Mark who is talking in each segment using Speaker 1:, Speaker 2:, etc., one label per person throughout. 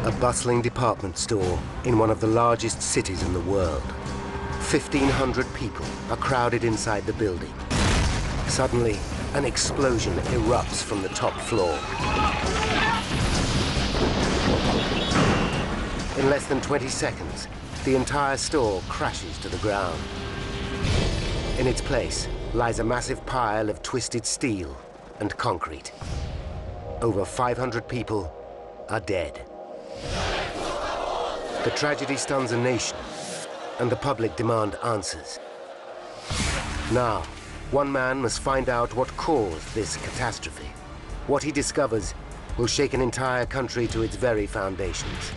Speaker 1: A bustling department store in one of the largest cities in the world. 1,500 people are crowded inside the building. Suddenly, an explosion erupts from the top floor. In less than 20 seconds, the entire store crashes to the ground. In its place lies a massive pile of twisted steel and concrete. Over 500 people are dead. The tragedy stuns a nation, and the public demand answers. Now, one man must find out what caused this catastrophe. What he discovers will shake an entire country to its very foundations.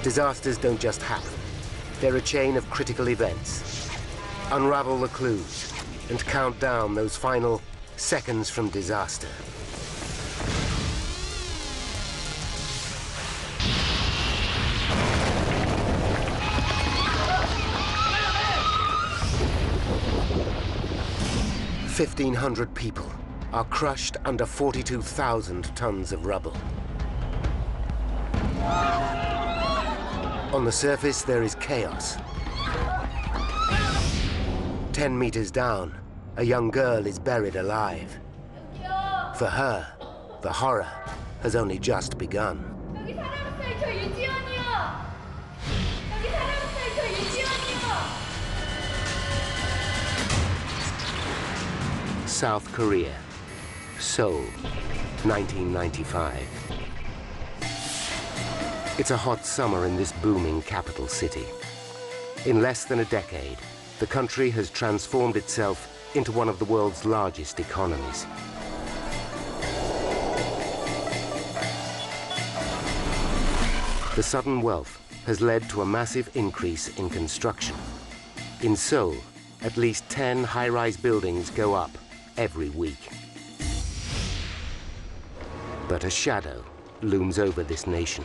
Speaker 1: Disasters don't just happen. They're a chain of critical events. Unravel the clues and count down those final seconds from disaster. "1,500 people are crushed under 42,000 tons of rubble. On the surface, there is chaos. 10 meters down, a young girl is buried alive. For her, the horror has only just begun. South Korea, Seoul, 1995. It's a hot summer in this booming capital city. In less than a decade, the country has transformed itself into one of the world's largest economies. The sudden wealth has led to a massive increase in construction. In Seoul, at least 10 high-rise buildings go up every week. But a shadow looms over this nation.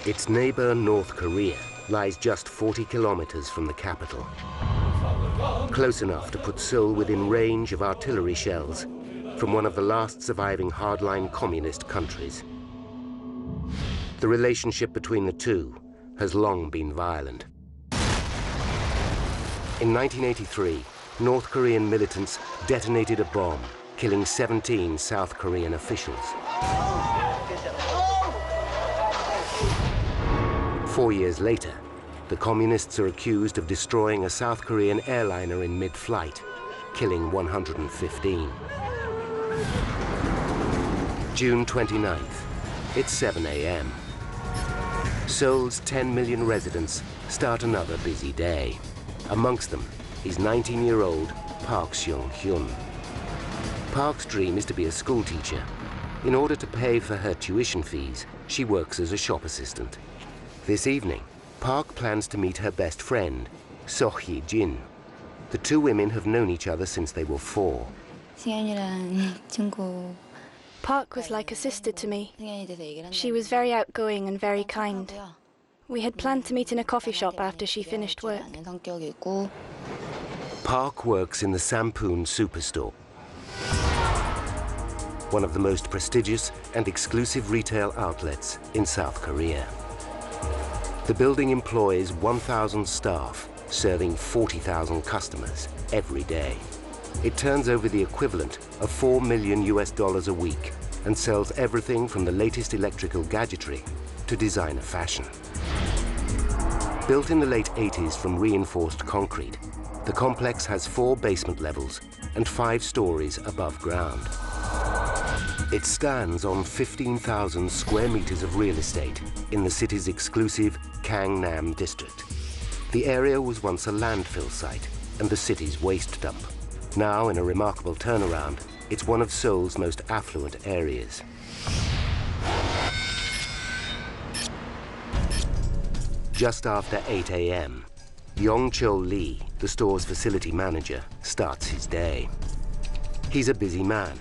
Speaker 1: Its neighbor, North Korea, lies just 40 kilometers from the capital. Close enough to put Seoul within range of artillery shells from one of the last surviving hardline communist countries. The relationship between the two has long been violent. In 1983, North Korean militants detonated a bomb, killing 17 South Korean officials. 4 years later, the communists are accused of destroying a South Korean airliner in mid-flight, killing 115. June 29th, it's 7 a.m. Seoul's 10 million residents start another busy day. Amongst them is 19-year-old Park Seung-hyun. Park's dream is to be a schoolteacher. In order to pay for her tuition fees, she works as a shop assistant. This evening, Park plans to meet her best friend, So Hee-jin. The two women have known each other since they were 4.
Speaker 2: Park was like a sister to me. She was very outgoing and very kind. We had planned to meet in a coffee shop after she finished work.
Speaker 1: Park works in the Sampoon Superstore, one of the most prestigious and exclusive retail outlets in South Korea. The building employs 1,000 staff, serving 40,000 customers every day. It turns over the equivalent of $4 million a week and sells everything from the latest electrical gadgetry to designer fashion. Built in the late 80s from reinforced concrete, the complex has 4 basement levels and 5 stories above ground. It stands on 15,000 square meters of real estate in the city's exclusive Gangnam district. The area was once a landfill site and the city's waste dump. Now, in a remarkable turnaround, it's one of Seoul's most affluent areas. Just after 8 a.m., Yong-chol Lee, the store's facility manager, starts his day. He's a busy man,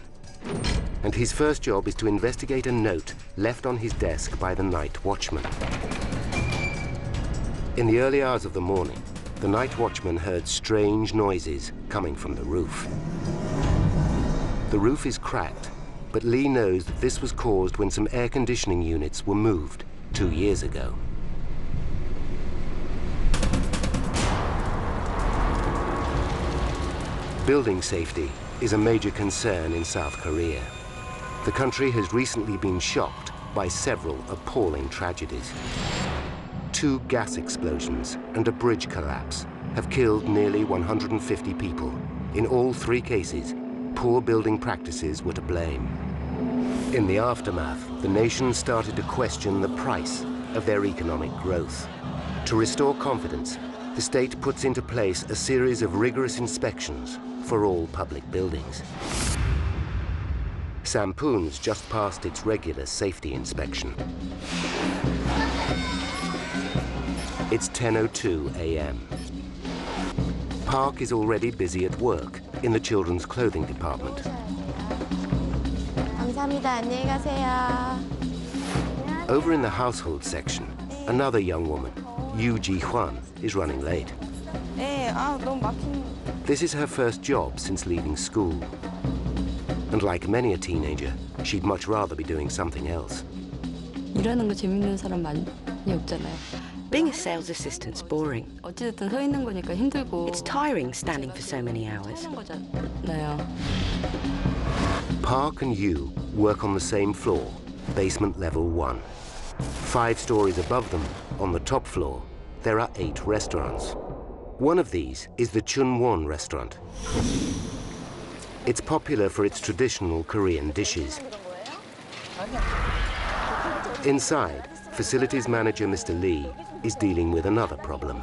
Speaker 1: and his first job is to investigate a note left on his desk by the night watchman. In the early hours of the morning, the night watchman heard strange noises coming from the roof. The roof is cracked, But Lee knows that this was caused when some air conditioning units were moved 2 years ago. Building safety is a major concern in South Korea. The country has recently been shocked by several appalling tragedies. 2 gas explosions and a bridge collapse have killed nearly 150 people. In all 3 cases, poor building practices were to blame. In the aftermath, the nation started to question the price of their economic growth. To restore confidence, the state puts into place a series of rigorous inspections for all public buildings. Sampoon's just passed its regular safety inspection. It's 10:02 a.m. Park is already busy at work in the children's clothing department. Over in the household section, another young woman, Yoo Ji-hwan, is running late. This is her first job since leaving school. And like many a teenager, she'd much rather be doing something else.
Speaker 3: 일하는 거 재밌는 사람 많이 없잖아요.
Speaker 4: Being a sales assistant's boring.
Speaker 3: 어찌됐든 서 있는 거니까 힘들고.
Speaker 4: It's tiring standing for so many hours.
Speaker 1: Park and Yoo work on the same floor, basement level 1. 5 stories above them, on the top floor, there are 8 restaurants. One of these is the Chunwon restaurant. It's popular for its traditional Korean dishes. Inside, facilities manager Mr. Lee is dealing with another problem.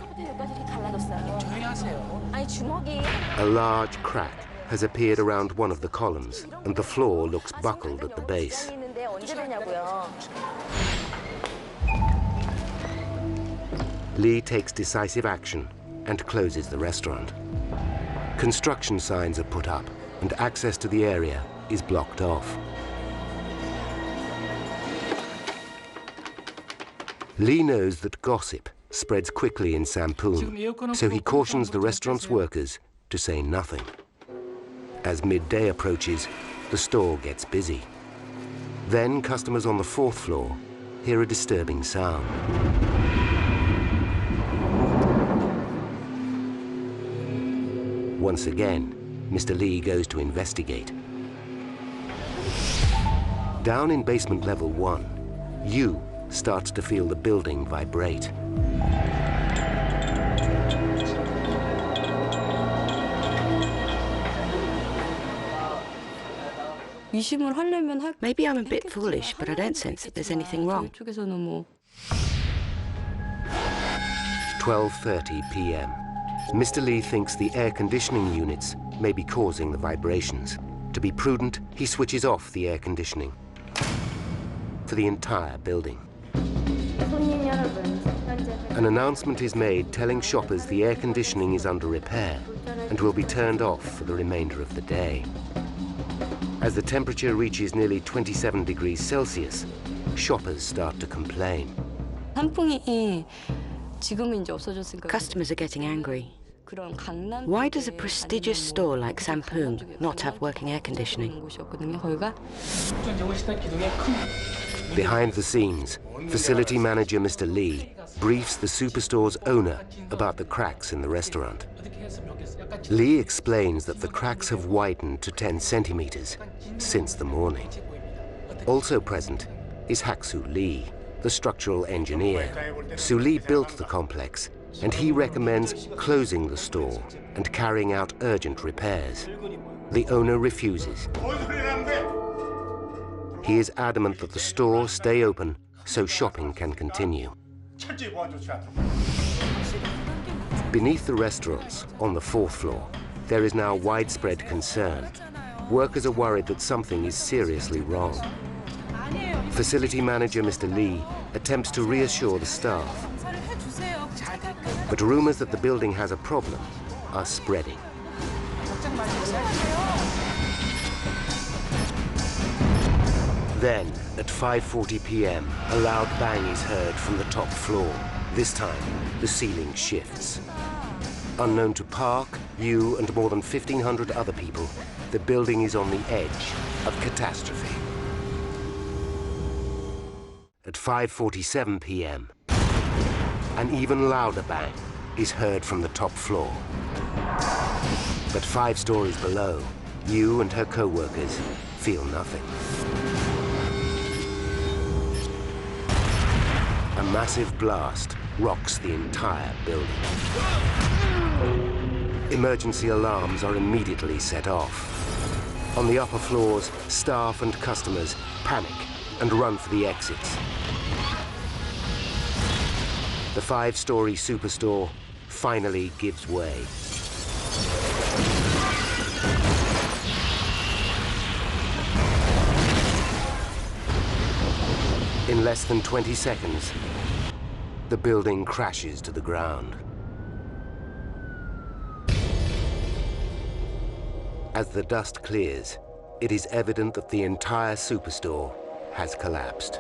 Speaker 1: A large crack has appeared around one of the columns, and the floor looks buckled at the base. Lee takes decisive action and closes the restaurant. Construction signs are put up, and access to the area is blocked off. Lee knows that gossip spreads quickly in Sampoon, so he cautions the restaurant's workers to say nothing. As midday approaches, the store gets busy. Then customers on the 4th floor hear a disturbing sound. Once again, Mr. Lee goes to investigate. Down in basement level 1, Yoo starts to feel the building vibrate.
Speaker 4: Maybe I'm a bit foolish, but I don't sense that there's anything wrong.
Speaker 1: 12:30 p.m. Mr. Lee thinks the air conditioning units may be causing the vibrations. To be prudent, he switches off the air conditioning for the entire building. An announcement is made telling shoppers the air conditioning is under repair and will be turned off for the remainder of the day. As the temperature reaches nearly 27 degrees Celsius, shoppers start to complain.
Speaker 4: Customers are getting angry. Why does a prestigious store like Sampoon not have working air conditioning?
Speaker 1: Behind the scenes, facility manager Mr. Lee briefs the Superstore's owner about the cracks in the restaurant. Lee explains that the cracks have widened to 10 centimeters since the morning. Also present is Hak-soo Lee, the structural engineer. Soo Lee built the complex, and he recommends closing the store and carrying out urgent repairs. The owner refuses. He is adamant that the store stay open so shopping can continue. Beneath the restaurants, on the 4th floor, there is now widespread concern. Workers are worried that something is seriously wrong. Facility manager Mr. Lee attempts to reassure the staff. But rumors that the building has a problem are spreading. Then, at 5:40 p.m., a loud bang is heard from the top floor. This time, the ceiling shifts. Unknown to Park, Yoo, and more than 1,500 other people, the building is on the edge of catastrophe. at 5:47 p.m. An even louder bang is heard from the top floor. But 5 stories below, Yu and her co-workers feel nothing. A massive blast rocks the entire building. Emergency alarms are immediately set off. On the upper floors, staff and customers panic and run for the exits. The 5-story Superstore finally gives way. In less than 20 seconds, the building crashes to the ground. As the dust clears, it is evident that the entire Superstore has collapsed.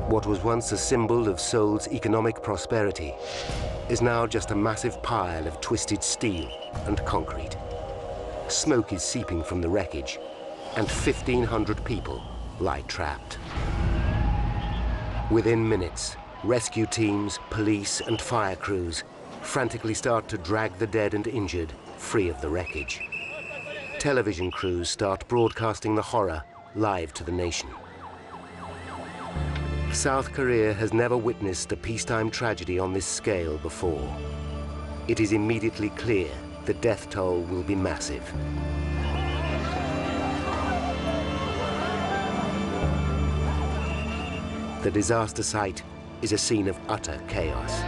Speaker 1: What was once a symbol of Seoul's economic prosperity is now just a massive pile of twisted steel and concrete. Smoke is seeping from the wreckage, and 1,500 people lie trapped. Within minutes, rescue teams, police, and fire crews frantically start to drag the dead and injured free of the wreckage. Television crews start broadcasting the horror live to the nation. South Korea has never witnessed a peacetime tragedy on this scale before. It is immediately clear the death toll will be massive. The disaster site is a scene of utter chaos.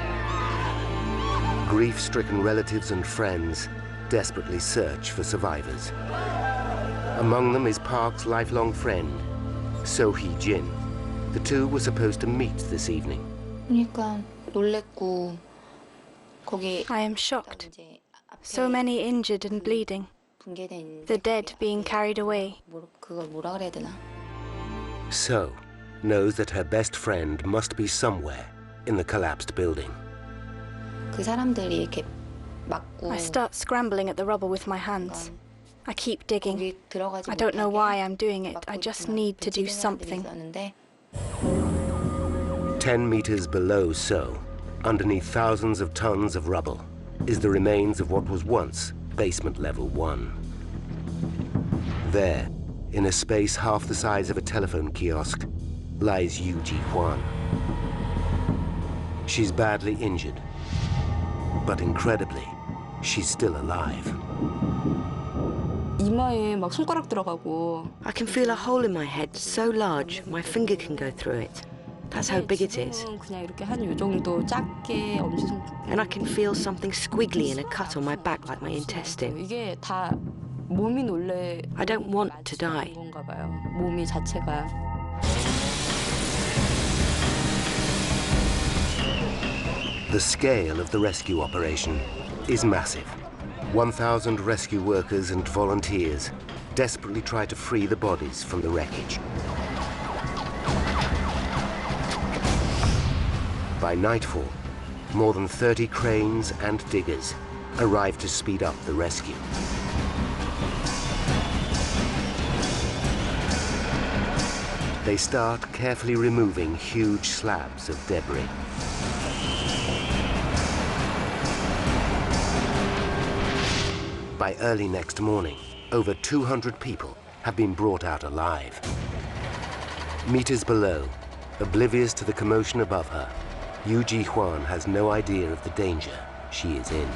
Speaker 1: Grief-stricken relatives and friends desperately search for survivors. Among them is Park's lifelong friend, So Hee-jin. The two were supposed to meet this evening.
Speaker 2: I am shocked. So many injured and bleeding. The dead being carried away.
Speaker 1: So knows that her best friend must be somewhere in the collapsed building.
Speaker 2: I start scrambling at the rubble with my hands. I keep digging. I don't know why I'm doing it. I just need to do something.
Speaker 1: 10 meters below So, underneath thousands of tons of rubble, is the remains of what was once basement level 1. There, in a space half the size of a telephone kiosk, lies Yu Ji-hwan. She's badly injured, but incredibly, she's still alive.
Speaker 3: 이마에 막 손가락 들어가고.
Speaker 4: I can feel a hole in my head so large my finger can go through it. That's how big it is.
Speaker 3: 그냥 이렇게 한 요 정도 작게 엄지손.
Speaker 4: And I can feel something squiggly in a cut on my back like my intestine.
Speaker 3: 이게 다 몸이 놀래.
Speaker 4: I don't want to die.
Speaker 3: 건가 봐요. 몸이 자체가.
Speaker 1: The scale of the rescue operation is massive. 1,000 rescue workers and volunteers desperately try to free the bodies from the wreckage. By nightfall, more than 30 cranes and diggers arrive to speed up the rescue. They start carefully removing huge slabs of debris. By early next morning, over 200 people have been brought out alive. Meters below, oblivious to the commotion above her, Yu Ji-hwan has no idea of the danger she is in.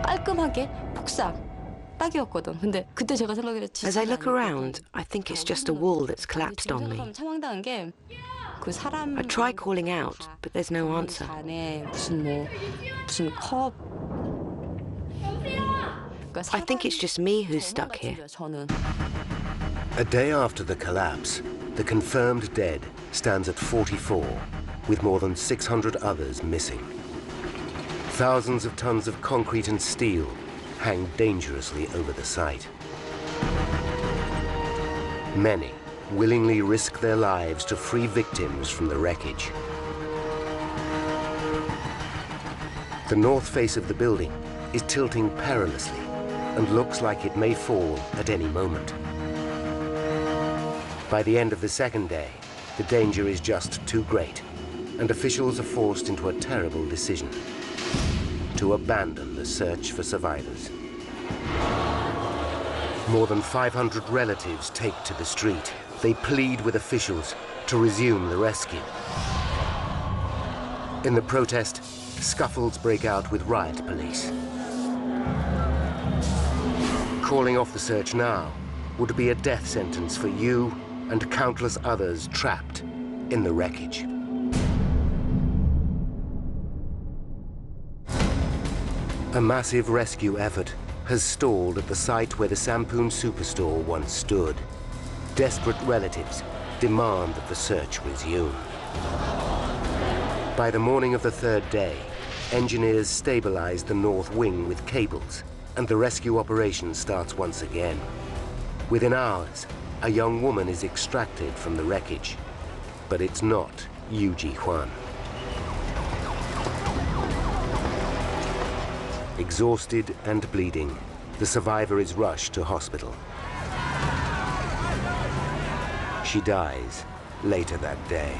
Speaker 3: 깔끔하게 폭삭 딱이었거든. 근데 그때 제가 생각했지.
Speaker 4: As I look around, I think it's just a wall that's collapsed on me.
Speaker 3: 참황당한 게 그 사람.
Speaker 4: I try calling out, but there's no answer.
Speaker 3: 안에 무슨 컵.
Speaker 1: I think it's just me who's stuck here. A day after the collapse, the confirmed dead stands at 44, with more than 600 others missing. Thousands of tons of concrete and steel hang dangerously over the site. Many willingly risk their lives to free victims from the wreckage. The north face of the building is tilting perilously and looks like it may fall at any moment. By the end of the second day, the danger is just too great, and officials are forced into a terrible decision: to abandon the search for survivors. More than 500 relatives take to the street. They plead with officials to resume the rescue. In the protest, scuffles break out with riot police. Calling off the search now would be a death sentence for you and countless others trapped in the wreckage. A massive rescue effort has stalled at the site where the Sampoon Superstore once stood. Desperate relatives demand that the search resume. By the morning of the third day, engineers stabilize the north wing with cables, and the rescue operation starts once again. Within hours, a young woman is extracted from the wreckage, but it's not Yu Ji-hwan. Exhausted and bleeding, the survivor is rushed to hospital. She dies later that day.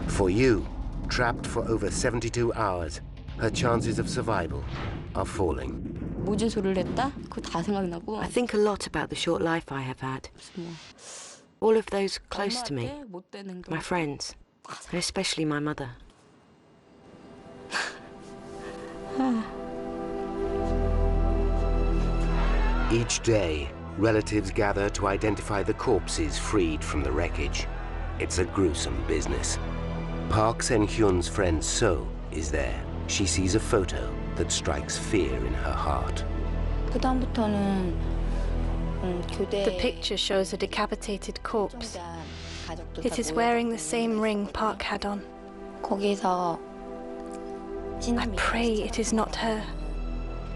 Speaker 1: For Yu, trapped for over 72 hours, her chances of survival are falling.
Speaker 4: I think a lot about the short life I have had. All of those close to me, my friends, and especially my mother.
Speaker 1: Each day, relatives gather to identify the corpses freed from the wreckage. It's a gruesome business. Park Sen-hyun's friend So is there. She sees a photo that strikes fear in her heart.
Speaker 2: The picture shows a decapitated corpse. It is wearing the same ring Park had on. I pray it is not her.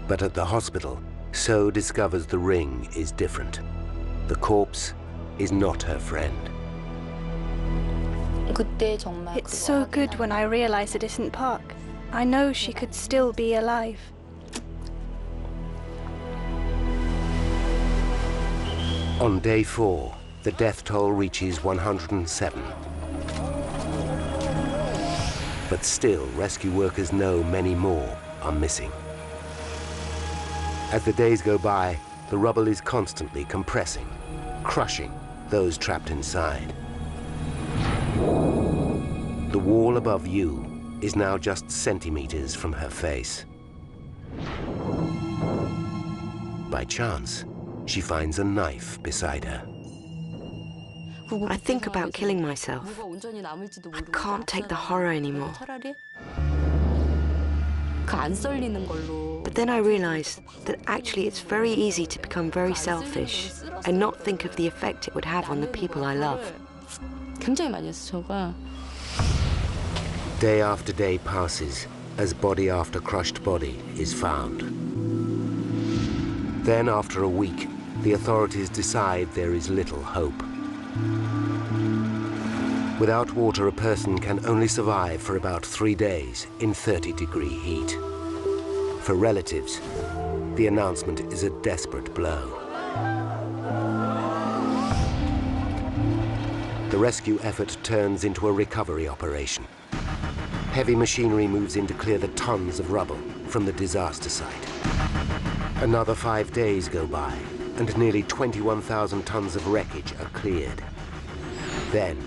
Speaker 1: But at the hospital, So discovers the ring is different. The corpse is not her friend.
Speaker 2: It's so good when I realize it isn't Park. I know she could still be alive.
Speaker 1: On day 4, the death toll reaches 107. But still, rescue workers know many more are missing. As the days go by, the rubble is constantly compressing, crushing those trapped inside. The wall above Yu is now just centimeters from her face. By chance, she finds a knife beside her.
Speaker 4: I think about killing myself. I can't take the horror anymore. But then I realize that actually it's very easy to become very selfish and not think of the effect it would have on the people I love.
Speaker 1: Day after day passes as body after crushed body is found. Then, after a week, the authorities decide there is little hope. Without water, a person can only survive for about 3 days in 30-degree heat. For relatives, the announcement is a desperate blow. The rescue effort turns into a recovery operation. Heavy machinery moves in to clear the tons of rubble from the disaster site. Another 5 days go by, and nearly 21,000 tons of wreckage are cleared. Then,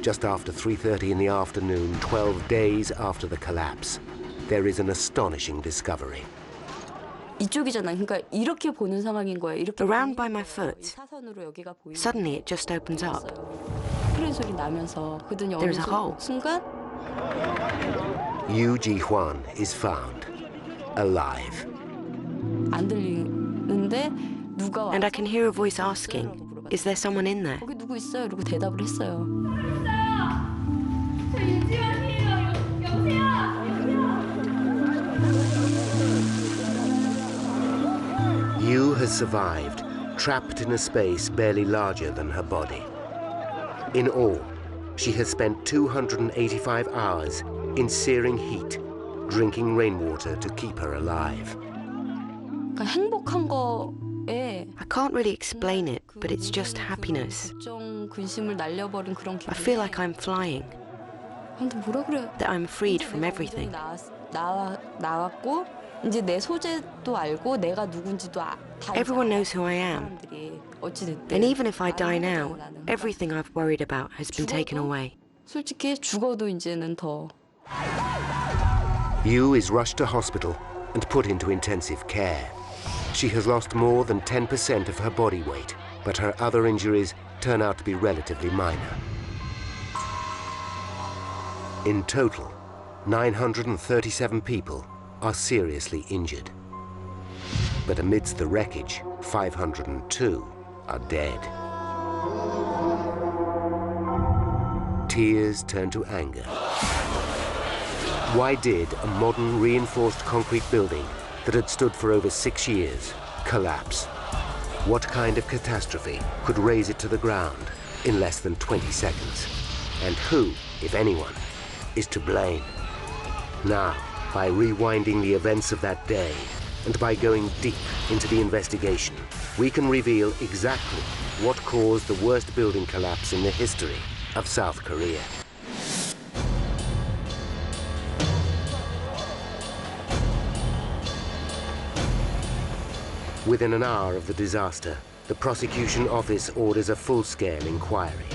Speaker 1: just after 3:30 in the afternoon, 12 days after the collapse, there is an astonishing discovery.
Speaker 4: Around by my foot, suddenly it just opens up. There is a hole.
Speaker 1: Yu Ji-hwan is found, alive.
Speaker 4: And I can hear a voice asking, is there someone in there?
Speaker 1: Yu has survived, trapped in a space barely larger than her body. In all, she has spent 285 hours in searing heat, drinking rainwater to keep her alive.
Speaker 4: I can't really explain it, but it's just happiness. I feel like I'm flying, that I'm freed from everything. Everyone knows who I am. And even if I die now, everything I've worried about has been taken away.
Speaker 1: Yu is rushed to hospital and put into intensive care. She has lost more than 10% of her body weight, but her other injuries turn out to be relatively minor. In total, 937 people are seriously injured. But amidst the wreckage, 502 are dead. Tears turn to anger. Why did a modern reinforced concrete building that had stood for over 6 years collapse? What kind of catastrophe could raze it to the ground in less than 20 seconds? And who, if anyone, is to blame? Now, by rewinding the events of that day and by going deep into the investigation, we can reveal exactly what caused the worst building collapse in the history of South Korea. Within an hour of the disaster, the prosecution office orders a full-scale inquiry.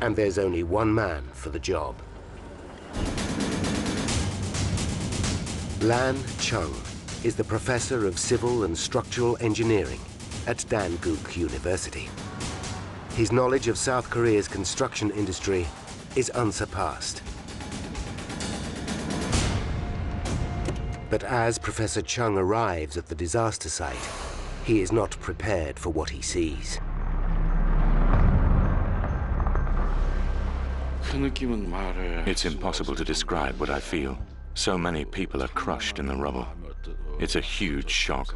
Speaker 1: And there's only one man for the job. Lan Chung is the professor of civil and structural engineering at Danguk University. His knowledge of South Korea's construction industry is unsurpassed. But as Professor Chung arrives at the disaster site, he is not prepared for what he sees.
Speaker 5: It's impossible to describe what I feel. So many people are crushed in the rubble. It's a huge shock.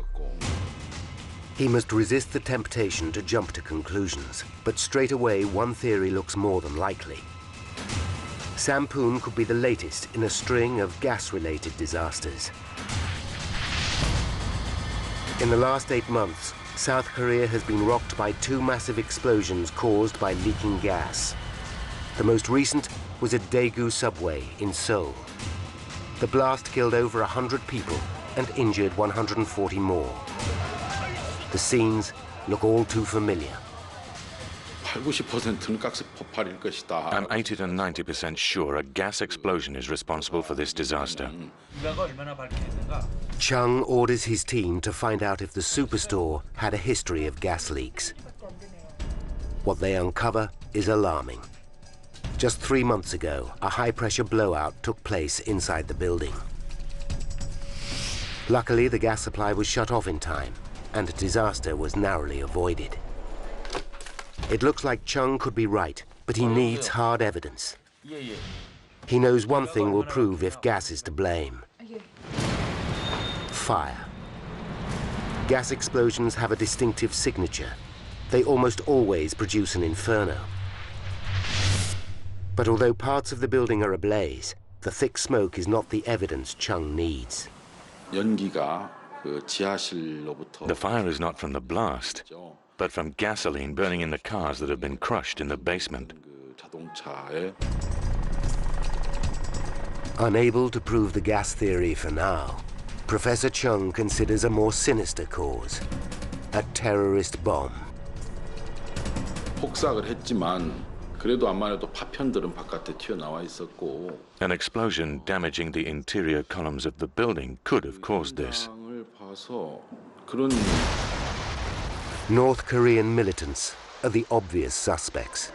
Speaker 1: He must resist the temptation to jump to conclusions, but straight away one theory looks more than likely. Sampoon could be the latest in a string of gas-related disasters. In the last 8 months, South Korea has been rocked by 2 massive explosions caused by leaking gas. The most recent was at Daegu subway in Seoul. The blast killed over 100 people and injured 140 more. The scenes look all too familiar.
Speaker 5: I'm 80 to 90% sure a gas explosion is responsible for this disaster.
Speaker 1: Chung orders his team to find out if the Superstore had a history of gas leaks. What they uncover is alarming. Just 3 months ago, a high-pressure blowout took place inside the building. Luckily, the gas supply was shut off in time, and a disaster was narrowly avoided. It looks like Chung could be right, but he needs hard evidence. He knows one thing will prove if gas is to blame. Fire. Gas explosions have a distinctive signature. They almost always produce an inferno. But although parts of the building are ablaze, the thick smoke is not the evidence Chung needs.
Speaker 5: The fire is not from the blast, but from gasoline burning in the cars that have been crushed in the basement.
Speaker 1: Unable to prove the gas theory for now, Professor Chung considers a more sinister cause, a terrorist bomb.
Speaker 5: An explosion damaging the interior columns of the building could have caused this.
Speaker 1: North Korean militants are the obvious suspects.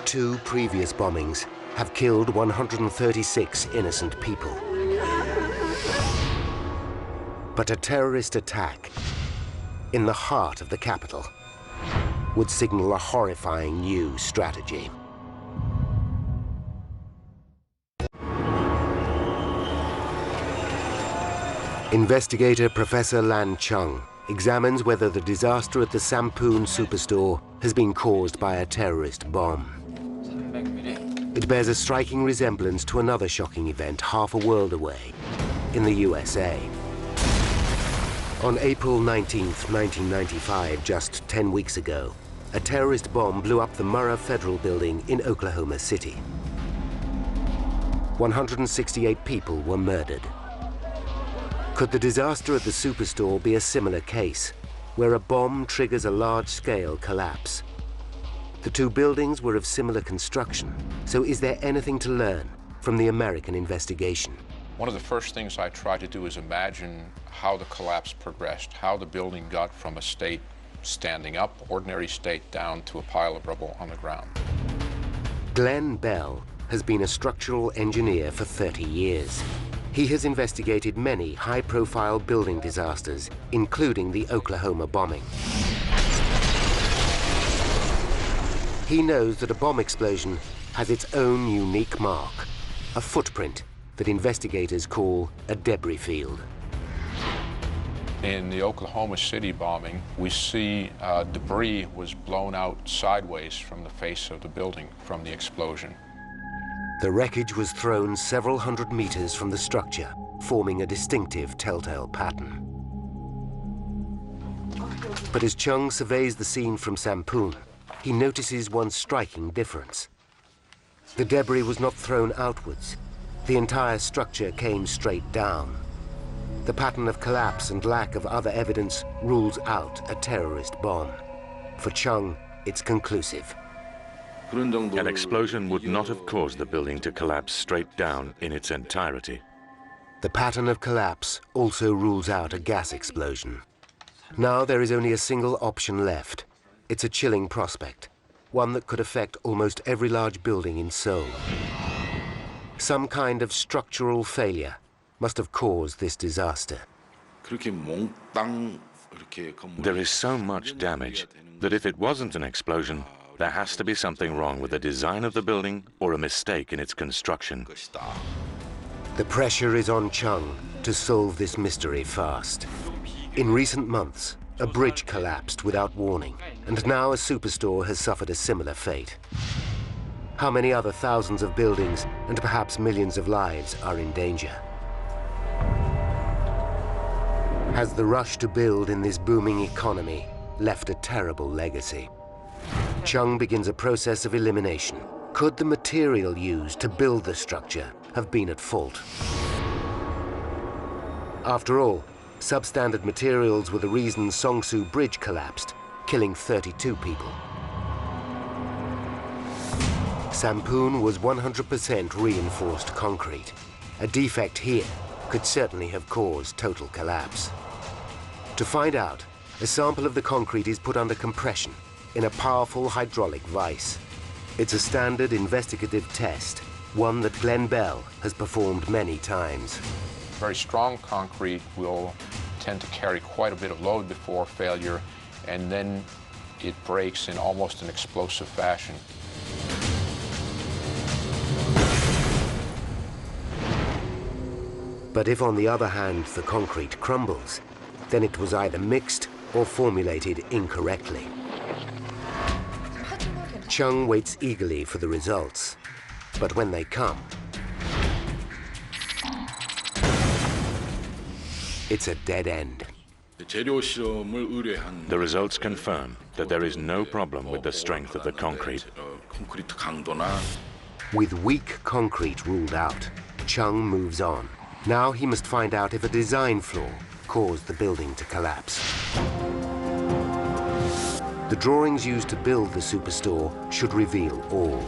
Speaker 1: 2 previous bombings have killed 136 innocent people. But a terrorist attack in the heart of the capital would signal a horrifying new strategy. Investigator Professor Lan Chung examines whether the disaster at the Sampoon Superstore has been caused by a terrorist bomb. It bears a striking resemblance to another shocking event half a world away, in the USA. On April 19th, 1995, just 10 weeks ago, a terrorist bomb blew up the Murrah Federal Building in Oklahoma City. 168 people were murdered. Could the disaster at the Superstore be a similar case, where a bomb triggers a large-scale collapse? The two buildings were of similar construction, so is there anything to learn from the American investigation?
Speaker 6: One of the first things I try to do is imagine how the collapse progressed, how the building got from a state standing up, ordinary state, down to a pile of rubble on the ground.
Speaker 1: Glenn Bell has been a structural engineer for 30 years. He has investigated many high-profile building disasters, including the Oklahoma bombing. He knows that a bomb explosion has its own unique mark, a footprint that investigators call a debris field.
Speaker 6: In the Oklahoma City bombing, we see debris was blown out sideways from the face of the building from the explosion.
Speaker 1: The wreckage was thrown several hundred meters from the structure, forming a distinctive telltale pattern. But as Chung surveys the scene from Sampoon, he notices one striking difference. The debris was not thrown outwards. The entire structure came straight down. The pattern of collapse and lack of other evidence rules out a terrorist bomb. For Chung, it's conclusive.
Speaker 5: An explosion would not have caused the building to collapse straight down in its entirety.
Speaker 1: The pattern of collapse also rules out a gas explosion. Now there is only a single option left. It's a chilling prospect, one that could affect almost every large building in Seoul. Some kind of structural failure must have caused this disaster.
Speaker 5: There is so much damage that if it wasn't an explosion, there has to be something wrong with the design of the building or a mistake in its construction.
Speaker 1: The pressure is on Chung to solve this mystery fast. In recent months, a bridge collapsed without warning, and now a Superstore has suffered a similar fate. How many other thousands of buildings and perhaps millions of lives are in danger? Has the rush to build in this booming economy left a terrible legacy? Chung begins a process of elimination. Could the material used to build the structure have been at fault? After all, substandard materials were the reason Songsu Bridge collapsed, killing 32 people. Sampoon was 100% reinforced concrete. A defect here could certainly have caused total collapse. To find out, a sample of the concrete is put under compression in a powerful hydraulic vise. It's a standard investigative test, one that Glenn Bell has performed many times.
Speaker 6: Very strong concrete will tend to carry quite a bit of load before failure, and then it breaks in almost an explosive fashion.
Speaker 1: But if, on the other hand, the concrete crumbles, then it was either mixed or formulated incorrectly. Chung waits eagerly for the results, but when they come, it's a dead end.
Speaker 5: The results confirm that there is no problem with the strength of the concrete.
Speaker 1: With weak concrete ruled out, Chung moves on. Now he must find out if a design flaw caused the building to collapse. The drawings used to build the Superstore should reveal all.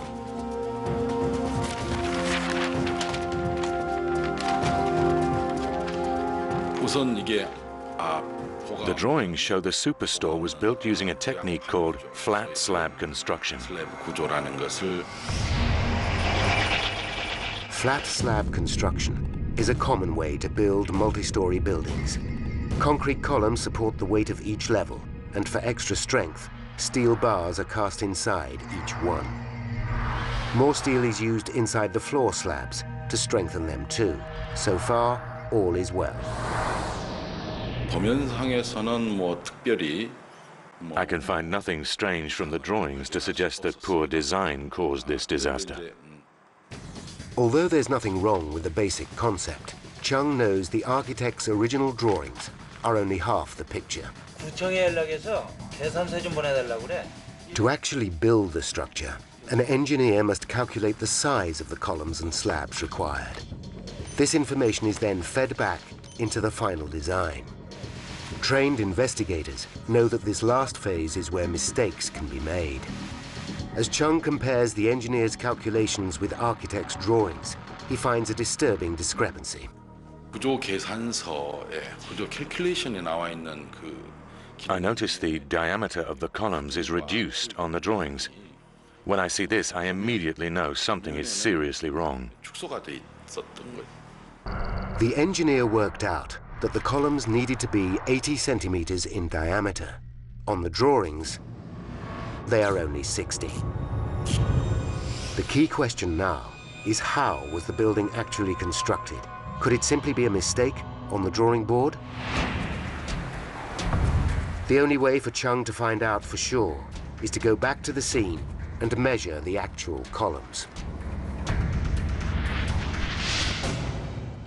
Speaker 5: The drawings show the Superstore was built using a technique called flat slab construction.
Speaker 1: Flat slab construction is a common way to build multi-story buildings. Concrete columns support the weight of each level, and for extra strength, steel bars are cast inside each one. More steel is used inside the floor slabs to strengthen them too. So far, all is well.
Speaker 5: I can find nothing strange from the drawings to suggest that poor design caused this disaster.
Speaker 1: Although there's nothing wrong with the basic concept, Chung knows the architect's original drawings are only half the picture.
Speaker 7: 구청에 연락해서 계산서 좀 보내달라고 그래.
Speaker 1: To actually build the structure, an engineer must calculate the size of the columns and slabs required. This information is then fed back into the final design. Trained investigators know that this last phase is where mistakes can be made. As Chung compares the engineer's calculations with architect's drawings, he finds a disturbing discrepancy.
Speaker 8: 구조 계산서에 구조 캘큘레이션이 나와 있는
Speaker 5: I notice the diameter of the columns is reduced on the drawings. When I see this, I immediately know something is seriously wrong.
Speaker 8: 축소가 돼 있었던 거예요.
Speaker 1: The engineer worked out that the columns needed to be 80 centimeters in diameter. On the drawings, they are only 60. The key question now is, how was the building actually constructed? Could it simply be a mistake on the drawing board? The only way for Chung to find out for sure is to go back to the scene and measure the actual columns.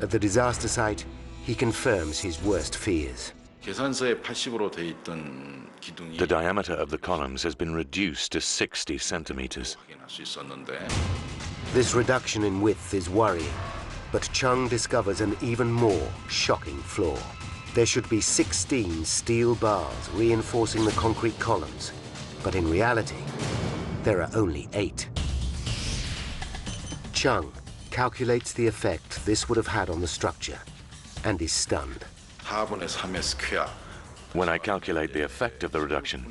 Speaker 1: At the disaster site, he confirms his worst fears.
Speaker 8: 계산서에 80으로 돼 있던 기둥이
Speaker 5: The diameter of the columns has been reduced to 60 centimeters.
Speaker 8: 확인할 수 있었는데
Speaker 1: This reduction in width is worrying, but Chung discovers an even more shocking flaw. There should be 16 steel bars reinforcing the concrete columns, but in reality, there are only 8. Chung calculates the effect this would have had on the structure and is stunned.
Speaker 8: 4분의 3의 스퀘어.
Speaker 5: When I calculate the effect of the reduction,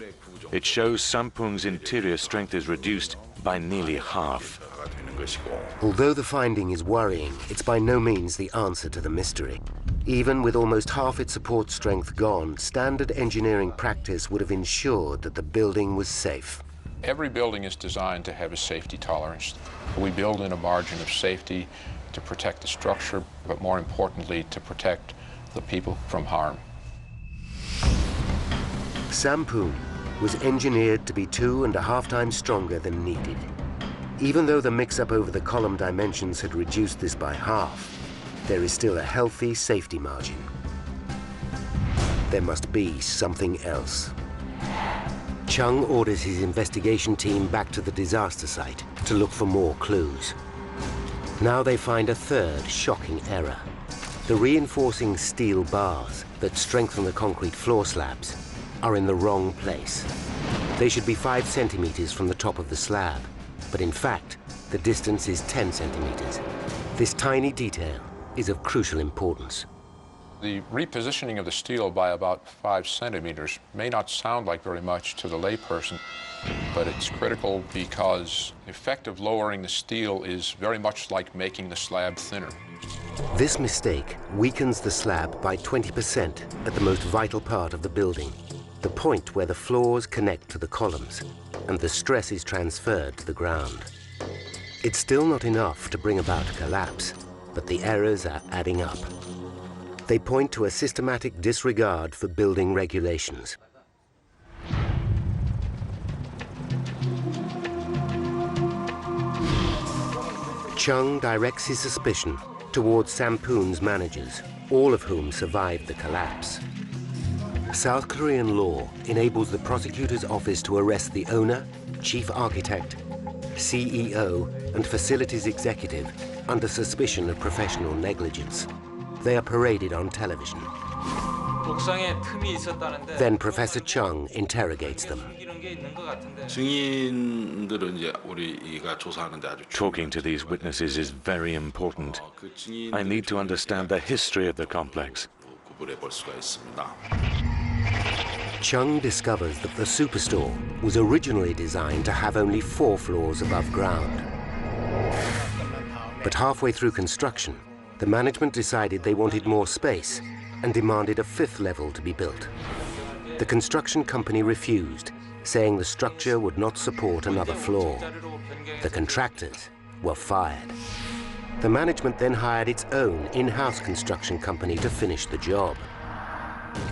Speaker 5: it shows Sampung's interior strength is reduced by nearly half.
Speaker 8: 되는 것이고
Speaker 1: Although the finding is worrying, it's by no means the answer to the mystery. Even with almost half its support strength gone, standard engineering practice would have ensured that the building was safe.
Speaker 6: Every building is designed to have a safety tolerance. We build in a margin of safety to protect the structure, but more importantly, to protect the people from harm.
Speaker 1: Sampung was engineered to be 2.5 times stronger than needed. Even though the mix-up over the column dimensions had reduced this by half, there is still a healthy safety margin. There must be something else. Chung orders his investigation team back to the disaster site to look for more clues. Now they find a third shocking error. The reinforcing steel bars that strengthen the concrete floor slabs are in the wrong place. They should be 5 centimeters from the top of the slab, but in fact, the distance is 10 centimeters. This tiny detail is of crucial importance.
Speaker 6: The repositioning of the steel by about 5 centimeters may not sound like very much to the layperson, but it's critical because the effect of lowering the steel is very much like making the slab thinner.
Speaker 1: This mistake weakens the slab by 20% at the most vital part of the building, the point where the floors connect to the columns, and the stress is transferred to the ground. It's still not enough to bring about a collapse, but the errors are adding up. They point to a systematic disregard for building regulations. Chung directs his suspicion towards Sampung's managers, all of whom survived the collapse. South Korean law enables the prosecutor's office to arrest the owner, chief architect, CEO, and facilities executive under suspicion of professional negligence. They are paraded on television. Then Professor Chung interrogates them.
Speaker 8: 증인들은 이제 우리가 조사하는데 아주
Speaker 5: Talking to these witnesses is very important. I need to understand the history of the complex.
Speaker 8: 구분해 볼 수가 있습니다.
Speaker 1: Chung discovers that the Superstore was originally designed to have only 4 floors above ground. But halfway through construction, the management decided they wanted more space and demanded a 5th level to be built. The construction company refused, saying the structure would not support another floor. The contractors were fired. The management then hired its own in-house construction company to finish the job.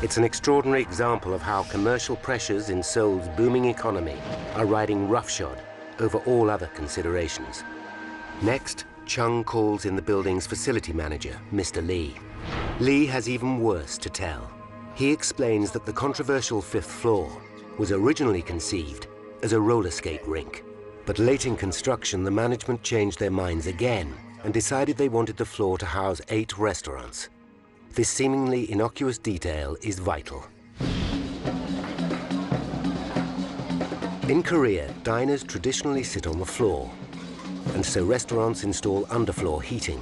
Speaker 1: It's an extraordinary example of how commercial pressures in Seoul's booming economy are riding roughshod over all other considerations. Next, Chung calls in the building's facility manager, Mr. Lee. Lee has even worse to tell. He explains that the controversial fifth floor was originally conceived as a roller skate rink. But late in construction, the management changed their minds again and decided they wanted the floor to house 8 restaurants. This seemingly innocuous detail is vital. In Korea, diners traditionally sit on the floor, and so restaurants install underfloor heating.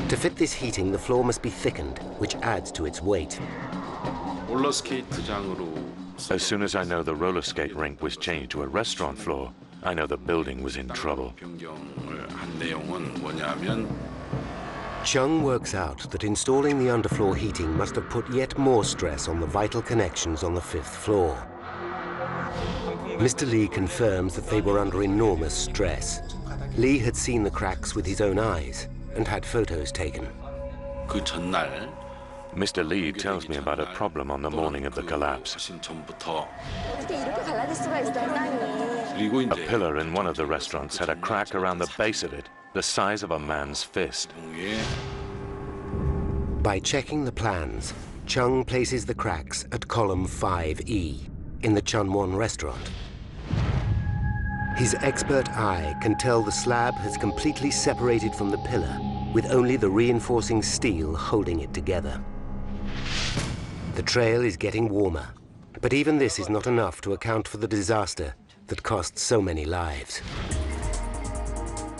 Speaker 1: To fit this heating, the floor must be thickened, which adds to its weight.
Speaker 5: As soon as I know the roller skate rink was changed to a restaurant floor, I know the building was in trouble.
Speaker 1: Chung works out that installing the underfloor heating must have put yet more stress on the vital connections on the 5th floor. Mr. Lee confirms that they were under enormous stress. Lee had seen the cracks with his own eyes and had photos taken.
Speaker 5: Mr. Lee tells me about a problem on the morning of the collapse. A pillar in one of the restaurants had a crack around the base of it, the size of a man's fist.
Speaker 1: By checking the plans, Chung places the cracks at column 5E in the Chunwon restaurant. His expert eye can tell the slab has completely separated from the pillar, with only the reinforcing steel holding it together. The trail is getting warmer, but even this is not enough to account for the disaster that cost so many lives.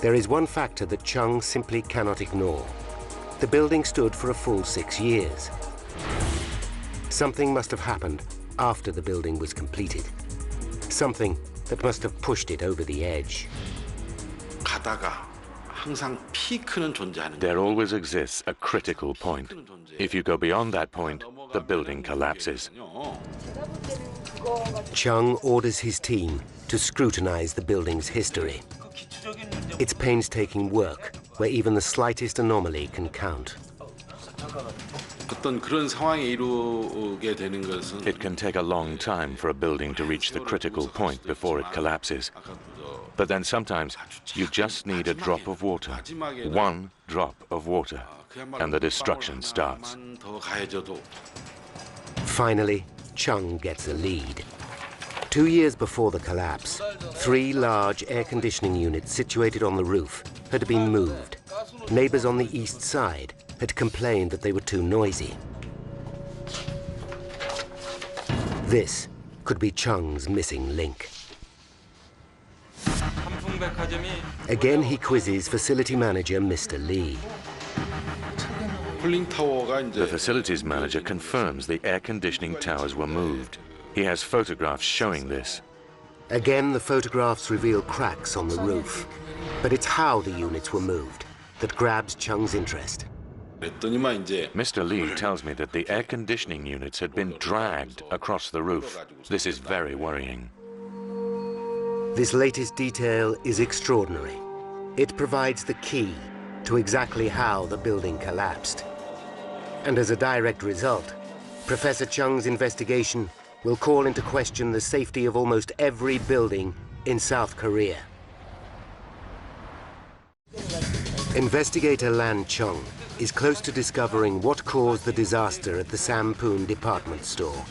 Speaker 1: There is one factor that Chung simply cannot ignore. The building stood for a full 6 years. Something must have happened after the building was completed. Something that must have pushed it over the edge.
Speaker 5: There always exists a critical point. If you go beyond that point, the building collapses.
Speaker 1: Chung orders his team to scrutinize the building's history. It's painstaking work where even the slightest anomaly can count.
Speaker 5: It can take a long time for a building to reach the critical point before it collapses. But then sometimes you just need a drop of water, one drop of water, and the destruction starts.
Speaker 1: Finally, Chung gets a lead. 2 years before the collapse, 3 large air conditioning units situated on the roof had been moved. Neighbors on the east side had complained that they were too noisy. This could be Chung's missing link. Again, he quizzes facility manager Mr. Lee.
Speaker 5: The facilities manager confirms the air conditioning towers were moved. He has photographs showing this.
Speaker 1: Again, the photographs reveal cracks on the roof. But it's how the units were moved that grabs Chung's interest.
Speaker 5: Mr. Lee tells me that the air conditioning units had been dragged across the roof. This is very worrying.
Speaker 1: This latest detail is extraordinary. It provides the key to exactly how the building collapsed. And as a direct result, Professor Chung's investigation will call into question the safety of almost every building in South Korea. Investigator Lan Chung is close to discovering what caused the disaster at the Sampoon department store.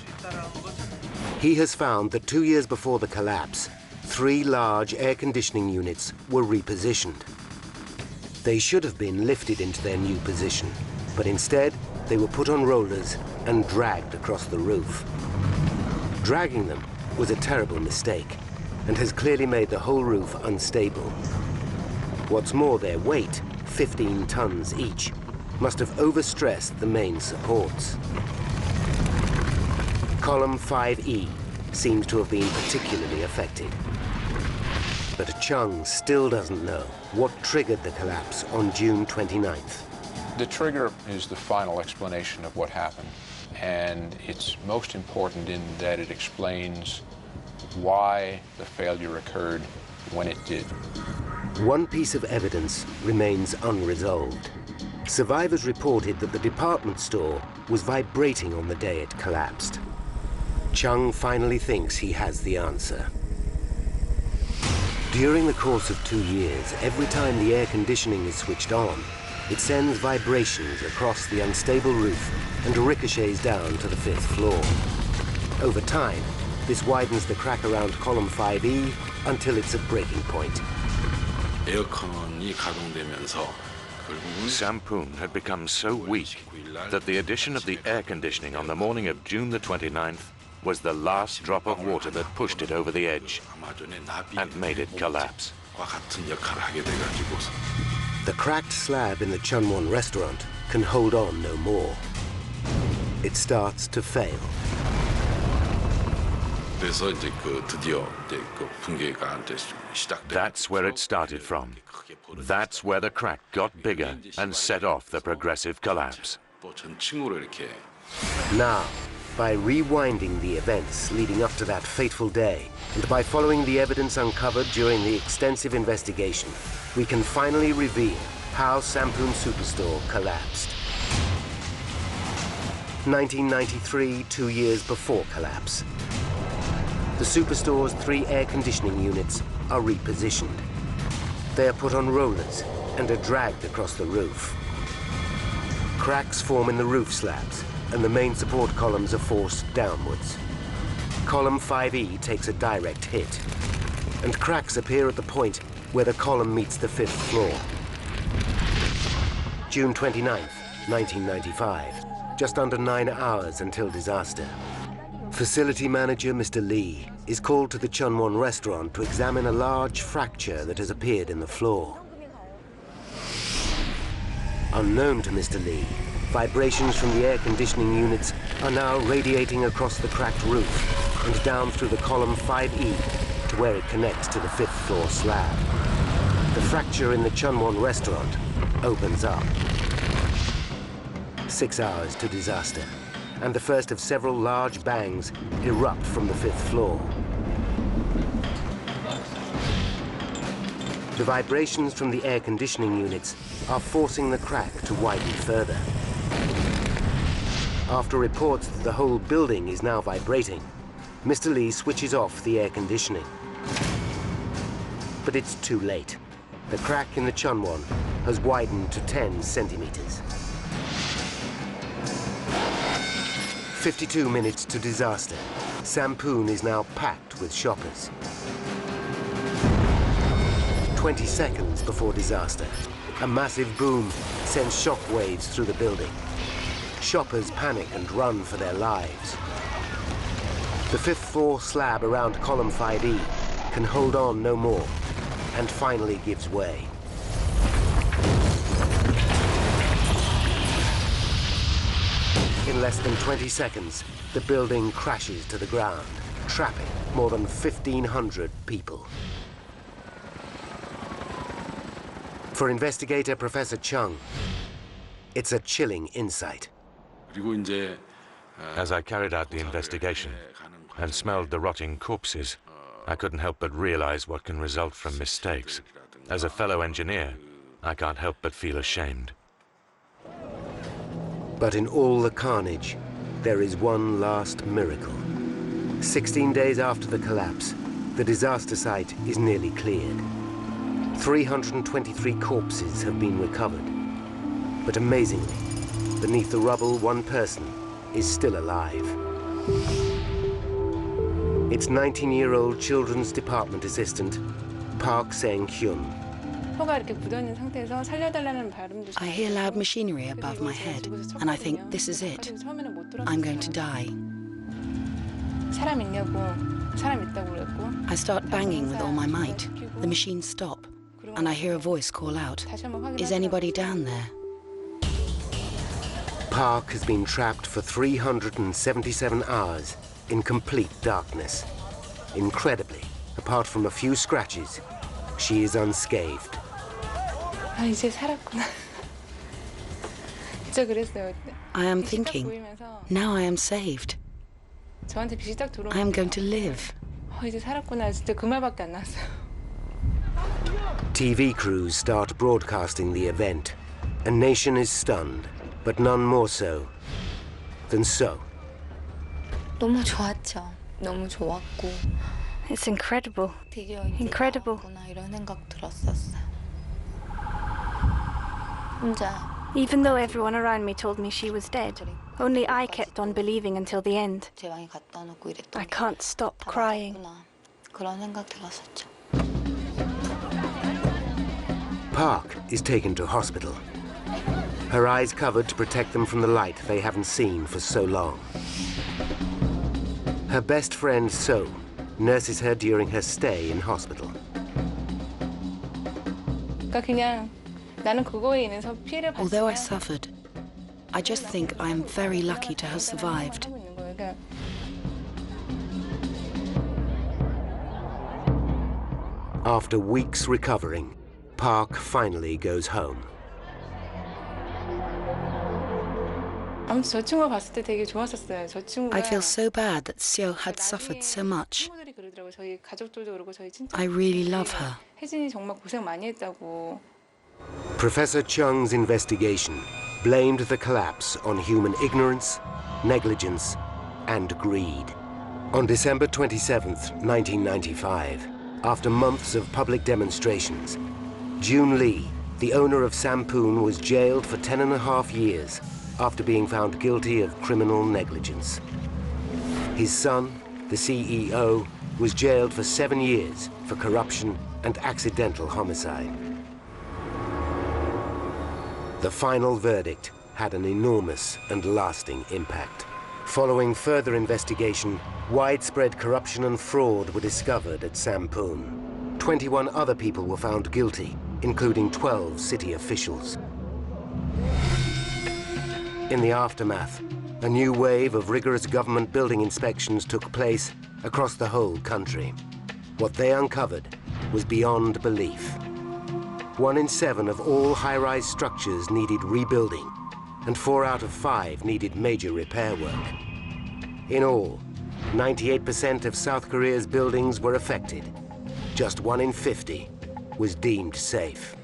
Speaker 1: He has found that 2 years before the collapse, 3 large air conditioning units were repositioned. They should have been lifted into their new position, but instead they were put on rollers and dragged across the roof. Dragging them was a terrible mistake and has clearly made the whole roof unstable. What's more, their weight, 15 tons each, must have overstressed the main supports. Column 5E seems to have been particularly affected. But Chung still doesn't know what triggered the collapse on June 29th.
Speaker 6: The trigger is the final explanation of what happened, and it's most important in that it explains why the failure occurred when it did.
Speaker 1: One piece of evidence remains unresolved. Survivors reported that the department store was vibrating on the day it collapsed. Chung finally thinks he has the answer. During the course of 2 years, every time the air conditioning is switched on, It sends vibrations across the unstable roof and ricochets down to the 5th floor. Over time, this widens the crack around column 5E until it's at breaking point.
Speaker 8: 에어컨이 가동되면서 결국은
Speaker 5: Sampoon had become so weak that the addition of the air conditioning on the morning of June the 29th was the last drop of water that pushed it over the edge and made it collapse.
Speaker 8: 같은 역할을 하게 돼가지고
Speaker 1: The cracked slab in the Chunwon restaurant can hold on no more. It starts to fail.
Speaker 8: 그래서 이제 드디어 붕괴가 이제 시작돼.
Speaker 5: That's where it started from. That's where the crack got bigger and set off the progressive collapse.
Speaker 8: 또 전층으로 이렇게.
Speaker 1: Now, by rewinding the events leading up to that fateful day, and by following the evidence uncovered during the extensive investigation, we can finally reveal how Sampoon Superstore collapsed. 1993, 2 years before collapse. The Superstore's 3 air conditioning units are repositioned. They are put on rollers and are dragged across the roof. Cracks form in the roof slabs, and the main support columns are forced downwards. Column 5E takes a direct hit, and cracks appear at the point where the column meets the 5th floor. June 29th, 1995, just under 9 hours until disaster. Facility manager Mr. Lee is called to the Chunwon restaurant to examine a large fracture that has appeared in the floor. Unknown to Mr. Lee, vibrations from the air conditioning units are now radiating across the cracked roof and down through the column 5E to where it connects to the 5th floor slab. The fracture in the Chunwon restaurant opens up. 6 hours to disaster, and the first of several large bangs erupt from the 5th floor. The vibrations from the air conditioning units are forcing the crack to widen further. After reports that the whole building is now vibrating, Mr. Lee switches off the air conditioning. But it's too late. The crack in the Chunwon has widened to 10 centimeters. 52 minutes to disaster. Sampoon is now packed with shoppers. 20 seconds before disaster, a massive boom sends shockwaves through the building. Shoppers panic and run for their lives. The 5th floor slab around column 5E can hold on no more and finally gives way. In less than 20 seconds, the building crashes to the ground, trapping more than 1,500 people. For investigator Professor Chung, it's a chilling insight.
Speaker 8: 그리고 이제
Speaker 5: As I carried out the investigation and smelled the rotting corpses, I couldn't help but realize what can result from mistakes. As a fellow engineer, I can't help but feel ashamed.
Speaker 1: But in all the carnage, there is one last miracle. 16 days after the collapse, the disaster site is nearly cleared. 323 corpses have been recovered. But amazingly, beneath the rubble, one person is still alive. It's 19-year-old children's department assistant, Park Sang-hyun.
Speaker 4: I hear loud machinery above my head, and I think, this is it. I'm going to die. I start banging with all my might. The machines stop, and I hear a voice call out, "Is anybody down there?"
Speaker 1: Park has been trapped for 377 hours in complete darkness. Incredibly, apart from a few scratches, she is unscathed.
Speaker 4: I am thinking, now I am saved. I am going to live.
Speaker 1: TV crews start broadcasting the event. A nation is stunned, but none more so than so.
Speaker 3: 너무 좋았죠. 너무 좋았고.
Speaker 2: It's incredible.
Speaker 3: 드디어
Speaker 2: Incredible.
Speaker 3: 이런 생각 들었었어요.
Speaker 2: Even though everyone around me told me she was dead, only I kept on believing until the end. I can't stop crying.
Speaker 1: Park is taken to hospital. Her eyes covered to protect them from the light they haven't seen for so long. Her best friend, So, nurses her during her stay in hospital.
Speaker 9: Although I suffered, I just think I am very lucky to have survived.
Speaker 1: After weeks recovering, Park finally goes home.
Speaker 9: I feel so bad that Seo had suffered so much. I really love her.
Speaker 1: Professor Chung's investigation blamed the collapse on human ignorance, negligence, and greed. On December 27th, 1995, after months of public demonstrations, June Lee, the owner of Sampoon, was jailed for 10.5 years after being found guilty of criminal negligence. His son, the CEO, was jailed for 7 years for corruption and accidental homicide. The final verdict had an enormous and lasting impact. Following further investigation, widespread corruption and fraud were discovered at Sampoon. 21 other people were found guilty, including 12 city officials. In the aftermath, a new wave of rigorous government building inspections took place across the whole country. What they uncovered was beyond belief. 1 in 7 of all high-rise structures needed rebuilding, and 4 out of 5 needed major repair work. In all, 98% of South Korea's buildings were affected. Just 1 in 50 was deemed safe.